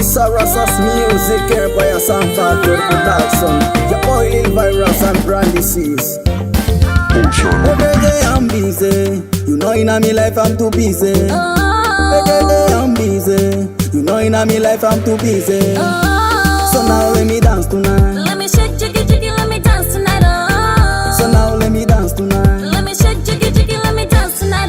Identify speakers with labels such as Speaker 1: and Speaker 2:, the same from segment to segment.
Speaker 1: Sarasas music, Empire Sound Factory production. Your boy Lil Virus and Brand Disease. Every day I'm busy, you know in me life I'm too busy. Every day I'm busy, you know in me life I'm too busy. So now let me dance tonight.
Speaker 2: Let me shake, jiggy, jiggy, let me dance tonight.
Speaker 1: So now let me dance tonight.
Speaker 2: Let me shake, jiggy, jiggy, let me dance tonight.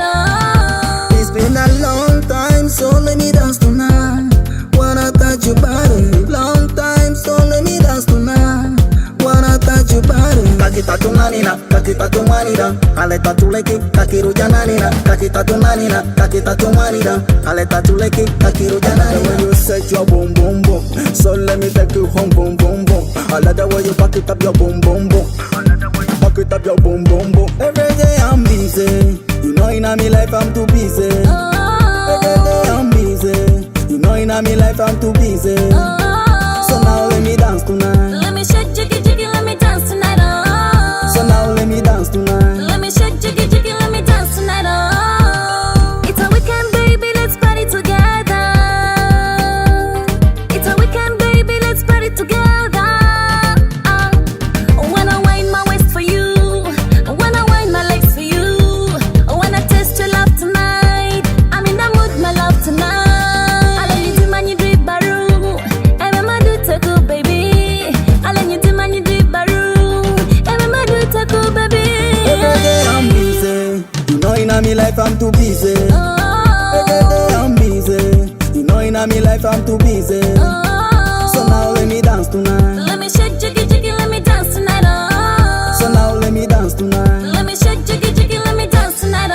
Speaker 1: It's been a long time, so let me dance tonight. Wanna touch your body, long time, so let me dance tonight. Wanna touch your body. Kakita tumanina, kakita tumanina, aleta tuleki, kakiru jananina. Kakita tumanina, kakita tumanina, aleta tuleki, kakiru jananina. When you set your boom boom boom, so let me take you home boom boom boom. I like the way you back it up your boom boom boom. Back it up your boom boom boom. Every day I'm busy, you know in me life I'm too busy. Every day I'm busy, you know in me life I'm too busy. So now let me dance tonight.
Speaker 2: Let me shake, jiggy, jiggy, let me dance tonight.
Speaker 1: So now let me dance tonight.
Speaker 2: Let me shake, jiggy, jiggy, let me dance tonight. It's a weekend, baby, let's party together. It's a weekend, baby, let's party together. When I wind my waist for you, when I wind my legs for you, when I taste your love tonight, I'm in the mood, my love tonight. I let you do man, you do it baru. And I do take you, baby. I let you do man, you do it baru. And I do take you, baby.
Speaker 1: Every day I'm busy, you know in me life I'm too busy. Every day I'm busy, you know in me life I'm too busy. So now let me dance tonight.
Speaker 2: Let me shake, jiggy, jiggy, let me dance tonight.
Speaker 1: So now let me dance tonight.
Speaker 2: Let me shake, jiggy, jiggy, let me dance tonight.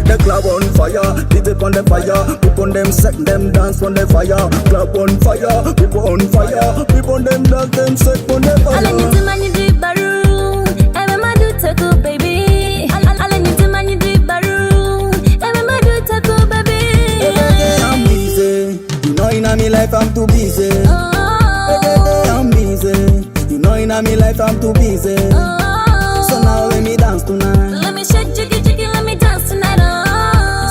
Speaker 1: The club on fire, DJ on the fire, people on them set, them dance on the fire. Club on fire, people on fire, people on them dance, them set on the
Speaker 2: I let you
Speaker 1: fire.
Speaker 2: do man, you do it baru. And I do take you, baby. I let you do man, you do it baru. And I do take you, baby.
Speaker 1: Every day I'm busy, you know in me life I'm too busy. Every day I'm busy, you know in me life I'm too busy. So now let me dance tonight.
Speaker 2: Let me shake, jiggy, jiggy, let me dance tonight.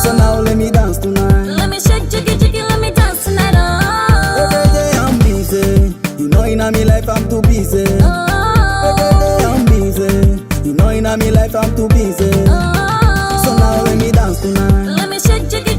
Speaker 1: So now let me dance tonight.
Speaker 2: Let me shake, jiggy, jiggy, let me dance tonight.
Speaker 1: Every day I'm busy, you know in me life I'm too busy. Every day I'm busy, you know in me life I'm too busy. So now let me dance tonight.
Speaker 2: Let me shake, jiggy,